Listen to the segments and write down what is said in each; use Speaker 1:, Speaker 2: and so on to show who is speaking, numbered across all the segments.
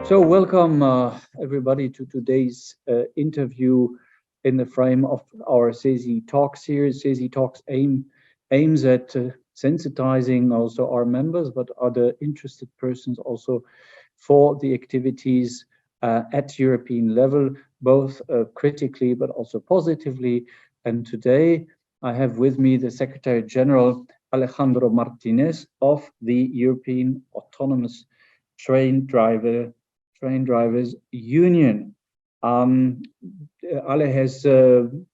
Speaker 1: So welcome everybody to today's interview in the frame of our CESI Talks series. CESI Talks aims at sensitizing also our members, but other interested persons also for the activities at European level, both critically but also positively. And today I have with me the Secretary General Alejandro Martínez of the European Autonomous Train Drivers Union. Ale has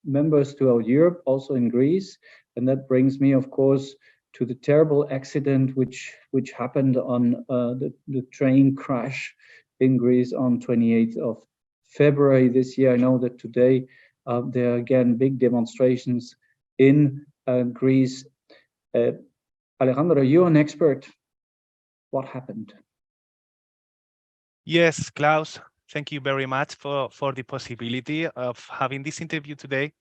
Speaker 1: members throughout Europe, also in Greece, and that brings me, of course, to the terrible accident which happened on the train crash in Greece on 28th of February this year. I know that today there are again big demonstrations in Greece. Alejandro, you're an expert. What happened?
Speaker 2: Yes, Klaus, thank you very much for the possibility of having this interview today.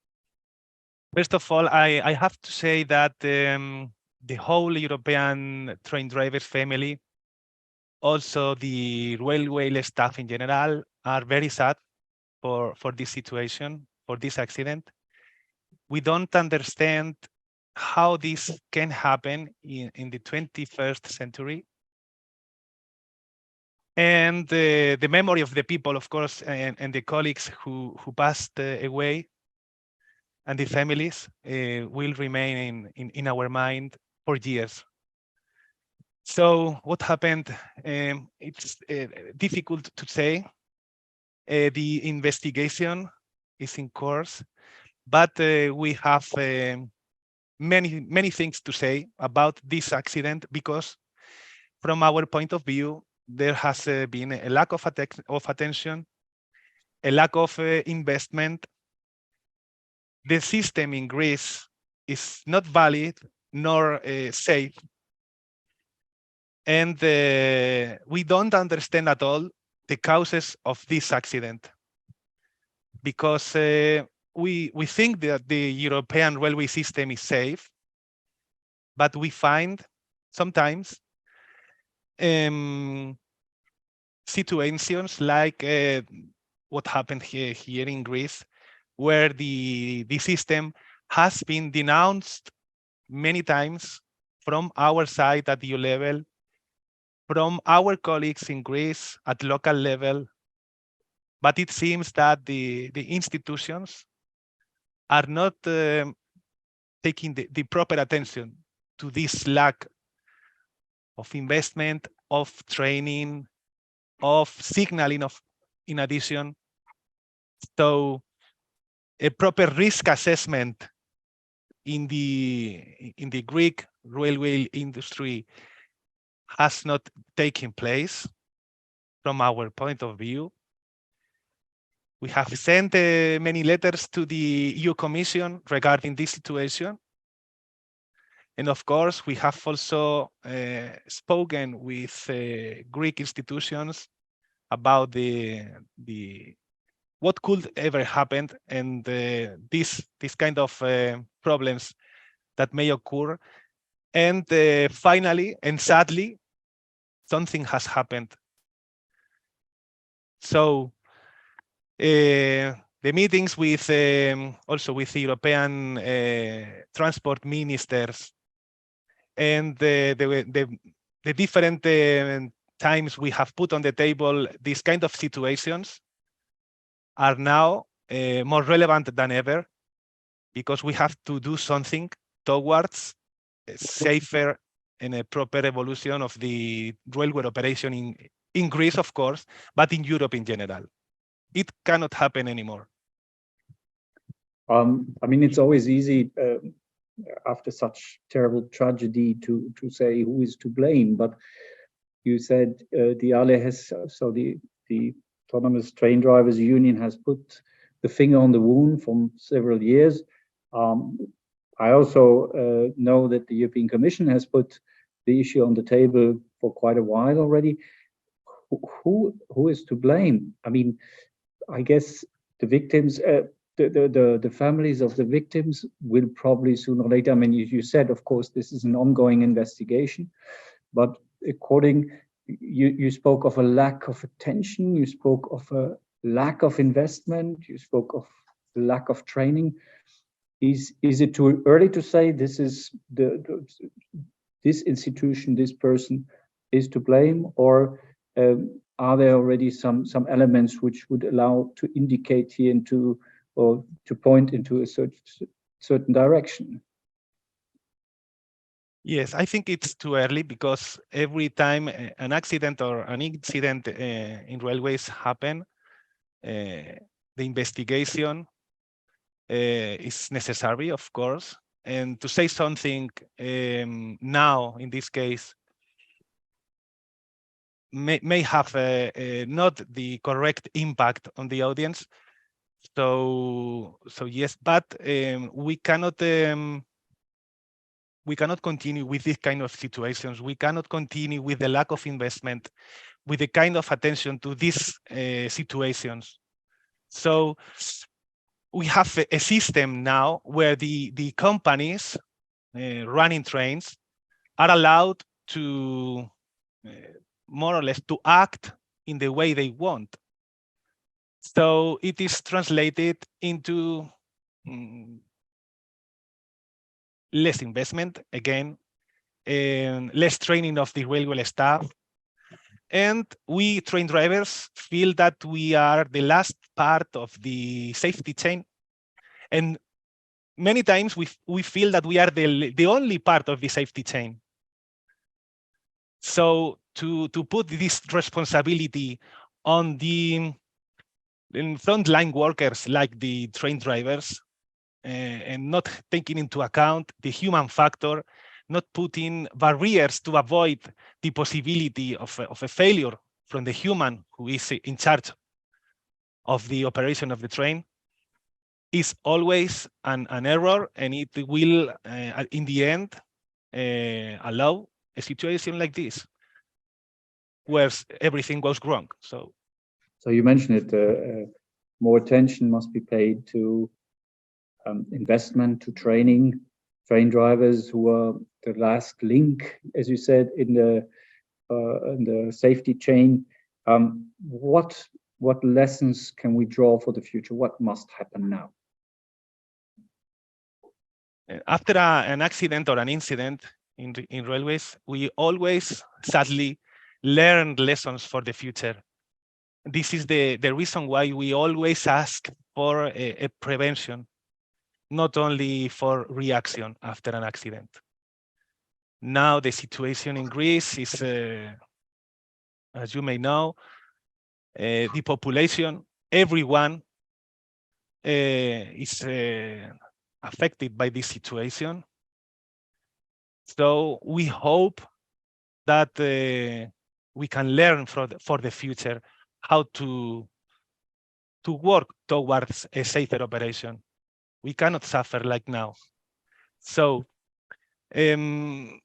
Speaker 2: First of all, I have to say that the whole European train drivers family, also the railway staff in general, are very sad for this situation, for this accident. We don't understand how this can happen in the 21st century. And the memory of the people, of course, and the colleagues who passed away and the families will remain in our mind for years. So what happened? It's difficult to say. The investigation is in course, but we have many things to say about this accident, because from our point of view, there has been a lack of attention, a lack of investment. The system in Greece is not valid nor safe. And we don't understand at all the causes of this accident, because we think that the European railway system is safe, but we find sometimes situations like what happened here in Greece, where the system has been denounced many times from our side at EU level, from our colleagues in Greece at local level. But it seems that the institutions are not taking the proper attention to this lack of investment, of training, of signaling in addition. So a proper risk assessment in the Greek railway industry has not taken place from our point of view. We have sent many letters to the EU Commission regarding this situation. And of course, we have also spoken with Greek institutions about what could ever happen, and this kind of problems that may occur. And finally, and sadly, something has happened. So the meetings with also with the European transport ministers and the different times we have put on the table these kind of situations are now more relevant than ever, because we have to do something towards a safer and a proper evolution of the railway operation in Greece, of course, but in Europe in general. It cannot happen anymore.
Speaker 1: I mean, it's always easy after such terrible tragedy to say who is to blame, but you said the ALE has, so the Autonomous Train Drivers Union has put the finger on the wound for several years. I also know that the European Commission has put the issue on the table for quite a while already. Who is to blame? I mean, I guess the victims, the families of the victims will probably sooner or later. I mean, you said, of course, this is an ongoing investigation, but according you spoke of a lack of attention, you spoke of a lack of investment, you spoke of lack of training. Is it too early to say this is this institution, this person is to blame, or are there already some elements which would allow to indicate here into, or to point into a certain direction?
Speaker 2: Yes, I think it's too early, because every time an accident or an incident in railways happen, the investigation is necessary, of course. And to say something now, in this case, may have not the correct impact on the audience. So yes, but we cannot continue with this kind of situations. We cannot continue with the lack of investment, with the kind of attention to these situations. So we have a system now where the companies running trains are allowed to more or less to act in the way they want. So it is translated into less investment, again, and less training of the railway staff. And we train drivers feel that we are the last part of the safety chain. And many times we feel that we are the only part of the safety chain. So to put this responsibility on the frontline workers like the train drivers, and not taking into account the human factor, not putting barriers to avoid the possibility of a failure from the human who is in charge of the operation of the train, is always an error, and it will, in the end, allow a situation like this, where everything goes wrong. So
Speaker 1: you mentioned it, more attention must be paid to investment, to training, train drivers who are the last link, as you said, in the safety chain. What lessons can we draw for the future? What must happen now?
Speaker 2: After an accident or an incident in railways, we always, sadly, learn lessons for the future. This is the reason why we always ask for a prevention, not only for reaction after an accident. Now the situation in Greece is, as you may know, the population, everyone is affected by this situation. So we hope that we can learn for the future how to work towards a safer operation. We cannot suffer like now. So in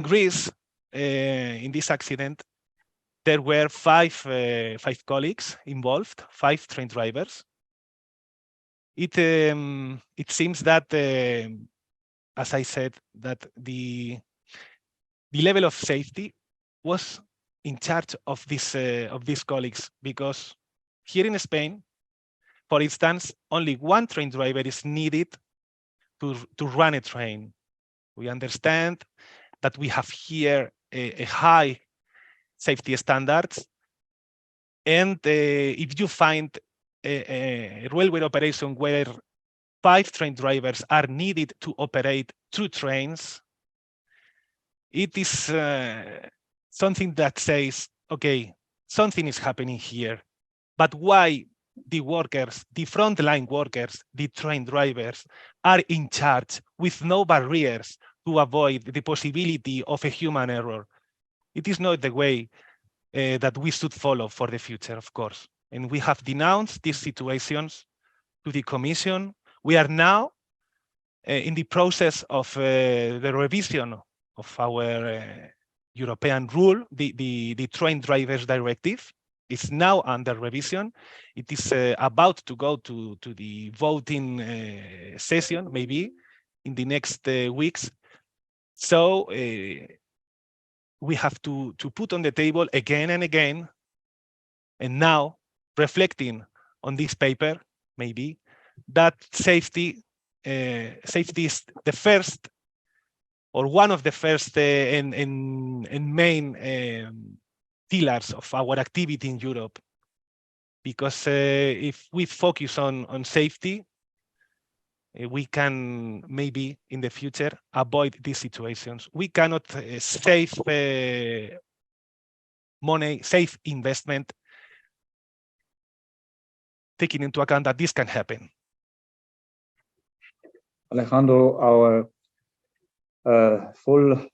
Speaker 2: Greece, in this accident, there were five colleagues involved, 5 train drivers. It seems that, as I said, that the level of safety was in charge of these colleagues, because here in Spain, for instance, only 1 train driver is needed to run a train. We understand that we have here a high safety standards, and if you find a railway operation where 5 train drivers are needed to operate 2 trains, it is something that says, okay, something is happening here. But why the workers, the frontline workers, the train drivers, are in charge with no barriers to avoid the possibility of a human error? It is not the way that we should follow for the future, of course. And we have denounced these situations to the Commission. We are now in the process of the revision of our European rule, the Train Drivers Directive. Is now under revision. It is about to go to the voting session, maybe in the next weeks. So we have to put on the table again and again, and now reflecting on this paper, maybe, that safety is the first, or one of the first and main pillars of our activity in Europe. Because if we focus on safety, we can maybe in the future avoid these situations. We cannot save money, save investment, taking into account that this can happen.
Speaker 1: Alejandro, our full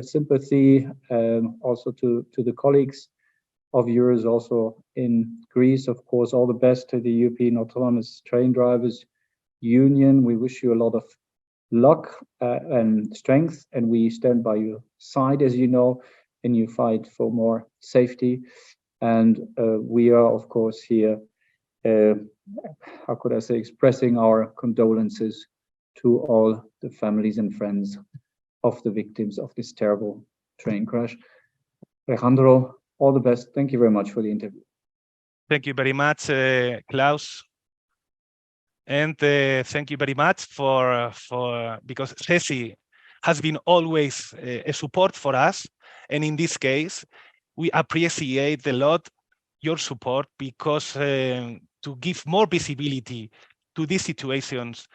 Speaker 1: sympathy also to the colleagues of yours also in Greece. Of course, all the best to the European Autonomous Train Drivers Union. We wish you a lot of luck and strength, and we stand by your side, as you know, in your fight for more safety. And we are, of course, here, how could I say, expressing our condolences to all the families and friends of the victims of this terrible train crash. Alejandro, all the best. Thank you very much for the interview.
Speaker 2: Thank you very much, Klaus. And thank you very much for because CESI has been always a support for us. And in this case, we appreciate a lot your support, because to give more visibility to these situations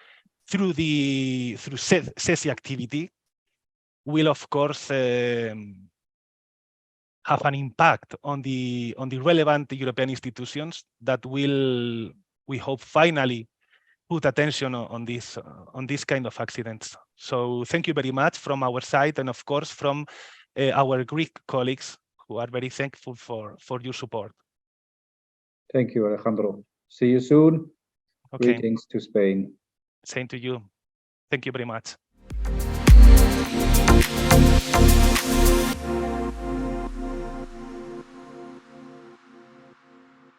Speaker 2: through CESI activity will, of course, have an impact on the relevant European institutions that will, we hope, finally put attention on this kind of accidents. So thank you very much from our side, and of course from our Greek colleagues, who are very thankful for your support.
Speaker 1: Thank you, Alejandro. See you soon. Okay. Greetings to Spain.
Speaker 2: Same to you. Thank you very much.